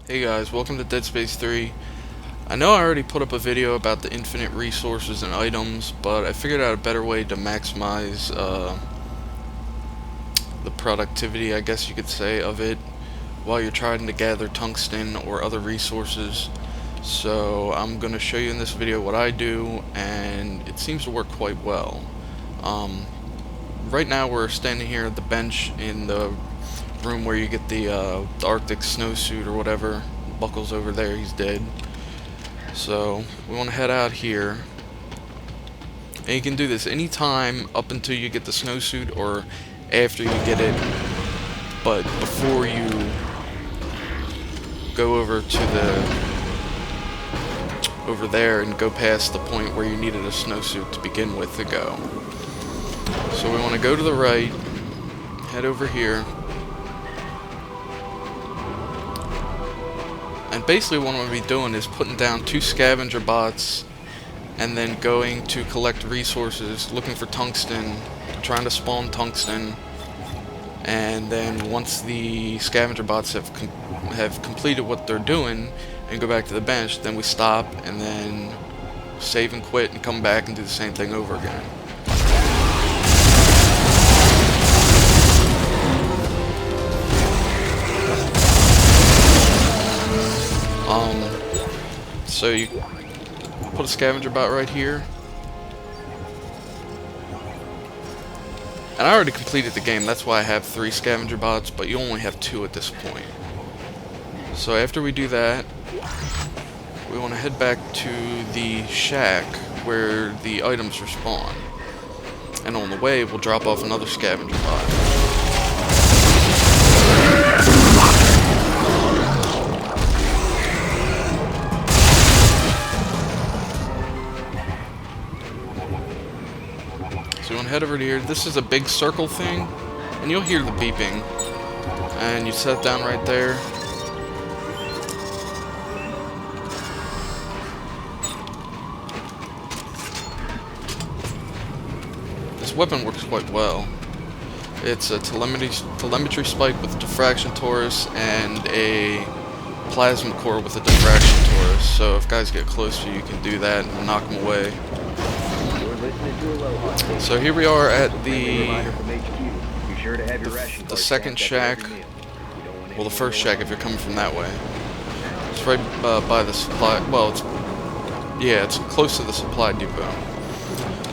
Hey guys, welcome to Dead Space 3. I know I already put up a video about the infinite resources and items, but I figured out a better way to maximize the productivity, I guess you could say, of it while you're trying to gather tungsten or other resources. So I'm going to show you in this video what I do, and it seems to work quite well. Um, right now we're standing here at the bench in the room where you get the Arctic snowsuit or whatever. Buckles over there, he's dead. So we want to head out here, and you can do this anytime up until you get the snowsuit or after you get it, but before you go over there and go past the point where you needed a snowsuit to begin with to go. So we want to go to the right, head over here. And basically what I'm going to be doing is putting down 2 scavenger bots and then going to collect resources, looking for tungsten, trying to spawn tungsten, and then once the scavenger bots have completed what they're doing and go back to the bench, then we stop and then save and quit and come back and do the same thing over again. So you put a scavenger bot right here. And I already completed the game, that's why I have 3 scavenger bots, but you only have 2 at this point. So after we do that, we want to head back to the shack where the items respawn. And on the way, we'll drop off another scavenger bot. So you want to head over to here. This is a big circle thing, and you'll hear the beeping. And you set down right there. This weapon works quite well. It's a telemetry spike with a diffraction torus and a plasma core with a diffraction torus. So if guys get close to you, you can do that and knock them away. So here we are at the second shack. Well, the first shack if you're coming from that way. It's right by the supply. Well, it's close to the supply depot.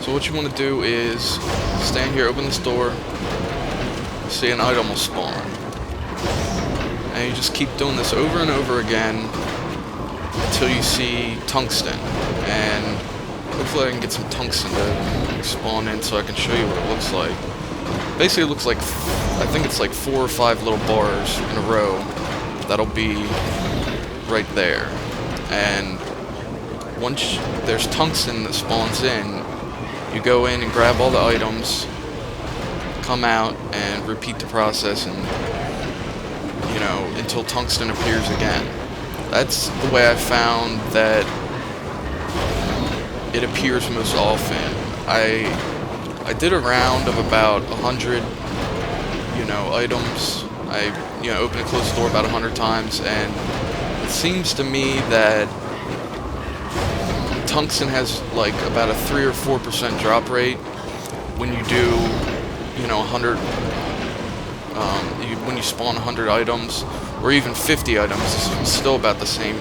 So what you want to do is stand here, open this door, see an item will spawn, and you just keep doing this over and over again until you see tungsten. And hopefully I can get some tungsten to spawn in so I can show you what it looks like. Basically it looks like, I think it's like 4 or 5 little bars in a row that'll be right there. And once there's tungsten that spawns in, you go in and grab all the items, come out and repeat the process, and until tungsten appears again. That's the way I found that it appears most often. I did a round of about 100 items. I opened and closed the door about 100 times, and it seems to me that tungsten has like about a 3 or 4% drop rate when you do 100 when you spawn 100 items, or even 50 items. It's still about the same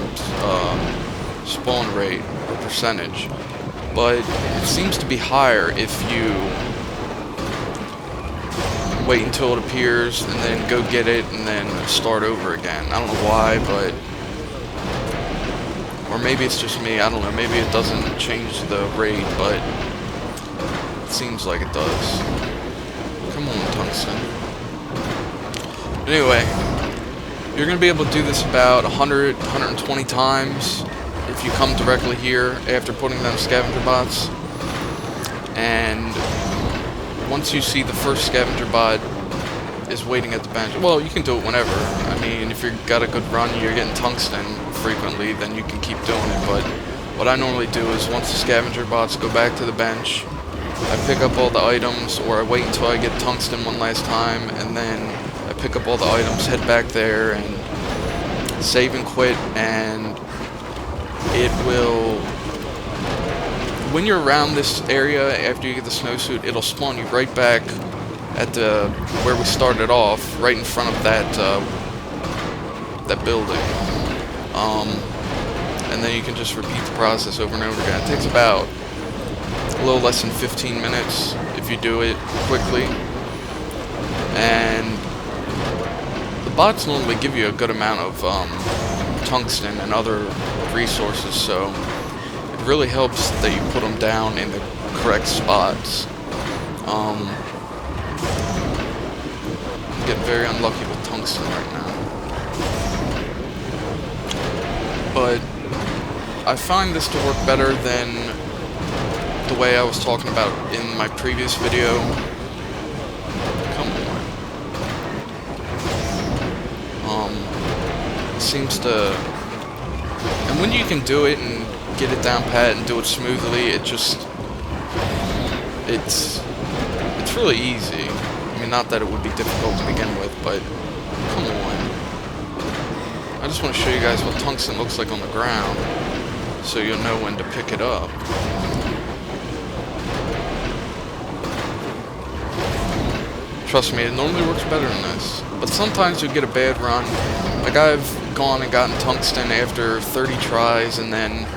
spawn rate or percentage, but it seems to be higher if you wait until it appears and then go get it and then start over again. I don't know why, but or maybe it's just me, I don't know, maybe it doesn't change the rate, but it seems like it does. Come on, tungsten. Anyway, you're going to be able to do this about 100, 120 times if you come directly here after putting them scavenger bots. And once you see the first scavenger bot is waiting at the bench, well, you can do it whenever. I mean, if you've got a good run, you're getting tungsten frequently, then you can keep doing it. But what I normally do is once the scavenger bots go back to the bench, I pick up all the items, or I wait until I get tungsten one last time, and then I pick up all the items, head back there, and save and quit, and it will, when you're around this area after you get the snowsuit, it'll spawn you right back at the where we started off, right in front of that that building. And then you can just repeat the process over and over again. It takes about a little less than 15 minutes if you do it quickly. And the bots normally give you a good amount of tungsten and other resources, so it really helps that you put them down in the correct spots. Get very unlucky with tungsten right now. But I find this to work better than the way I was talking about in my previous video. Come on. It seems to... And when you can do it and get it down pat and do it smoothly, it just... It's really easy. I mean, not that it would be difficult to begin with, but come on. I just want to show you guys what tungsten looks like on the ground, so you'll know when to pick it up. Trust me, it normally works better than this, but sometimes you get a bad run. Like, I've gone and gotten tungsten after 30 tries, and then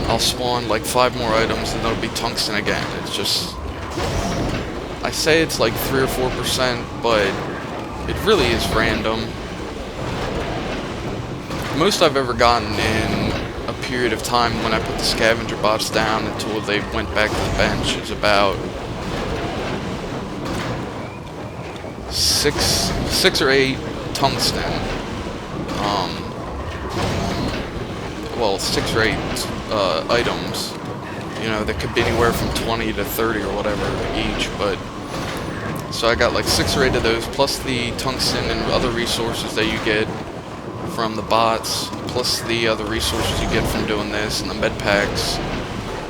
I'll spawn like 5 more items, and there'll be tungsten again. It's just... I say it's like 3 or 4%, but it really is random. Most I've ever gotten in a period of time when I put the scavenger bots down until they went back to the bench is about 6 or 8 tungsten. Well, 6 or 8 items. You know, that could be anywhere from 20 to 30 or whatever each, but... So I got like 6 or 8 of those, plus the tungsten and other resources that you get from the bots, plus the other resources you get from doing this, and the med packs.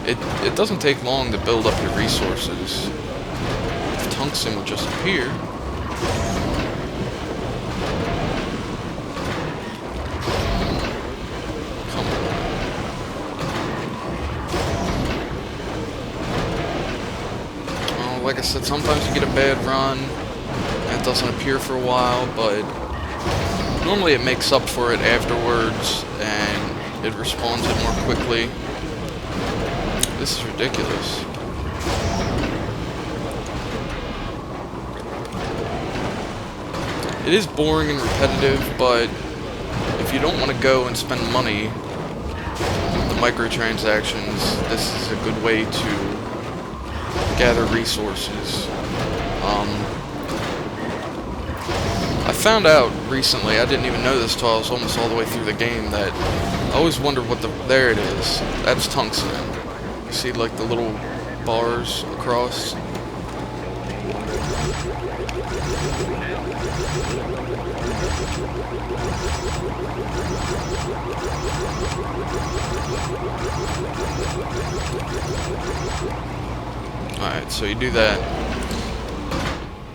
It doesn't take long to build up your resources. If tungsten would just appear. Come on. Well, like I said, sometimes you get a bad run, and it doesn't appear for a while, but normally it makes up for it afterwards, and it respawns it more quickly. This is ridiculous. It is boring and repetitive, but if you don't want to go and spend money with the microtransactions, this is a good way to gather resources. I found out recently, I didn't even know this till I was almost all the way through the game, that I always wondered what there it is. That's tungsten. You see like the little bars across? Alright, so you do that.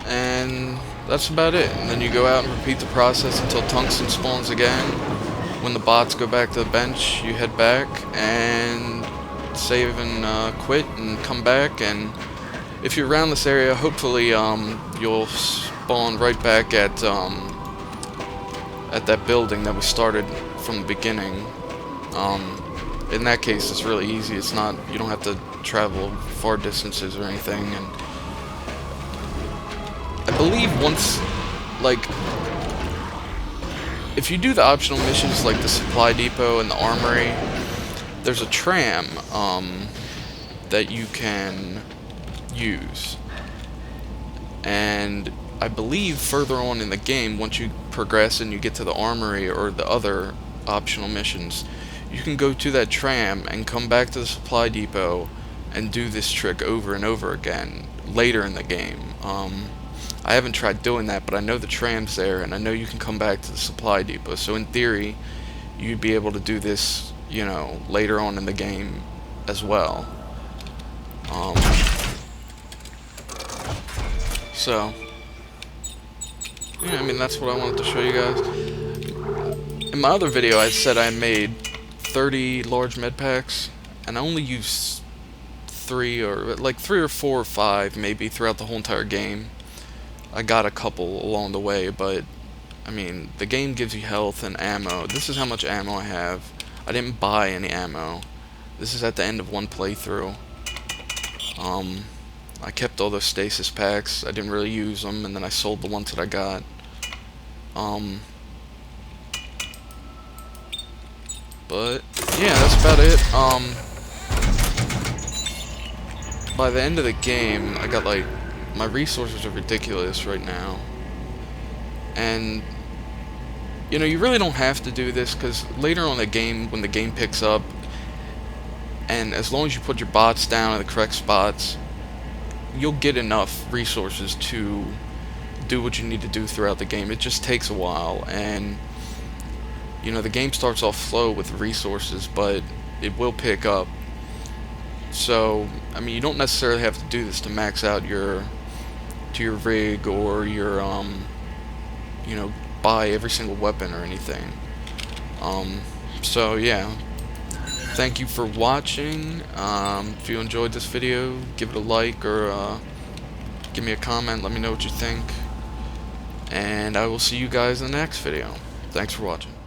And that's about it. And then you go out and repeat the process until tungsten spawns again. When the bots go back to the bench, you head back and save and quit and come back. And if you're around this area, hopefully you'll spawn right back at that building that we started from the beginning. In that case, it's really easy. It's not, you don't have to travel far distances or anything. And I believe once, like, if you do the optional missions like the supply depot and the armory, there's a tram that you can use. And I believe further on in the game, once you progress and you get to the armory or the other optional missions, you can go to that tram and come back to the supply depot and do this trick over and over again later in the game. I haven't tried doing that, but I know the tram's there, and I know you can come back to the supply depot. So in theory, you'd be able to do this, you know, later on in the game as well. So, yeah, I mean, that's what I wanted to show you guys. In my other video, I said I made 30 large med packs, and I only used 3 or 4 or 5 maybe throughout the whole entire game. I got a couple along the way, but I mean, the game gives you health and ammo. This is how much ammo I have. I didn't buy any ammo. This is at the end of one playthrough. I kept all those stasis packs. I didn't really use them, and then I sold the ones that I got. But yeah, that's about it. By the end of the game, I got like, my resources are ridiculous right now. And you know, you really don't have to do this, because later on in the game, when the game picks up, and as long as you put your bots down in the correct spots, you'll get enough resources to do what you need to do throughout the game. It just takes a while, and you know, the game starts off slow with resources, but it will pick up. So, I mean, you don't necessarily have to do this to max out your rig, or your you know, buy every single weapon or anything. So yeah, thank you for watching. If you enjoyed this video, give it a like, or give me a comment, let me know what you think, and I will see you guys in the next video. Thanks for watching.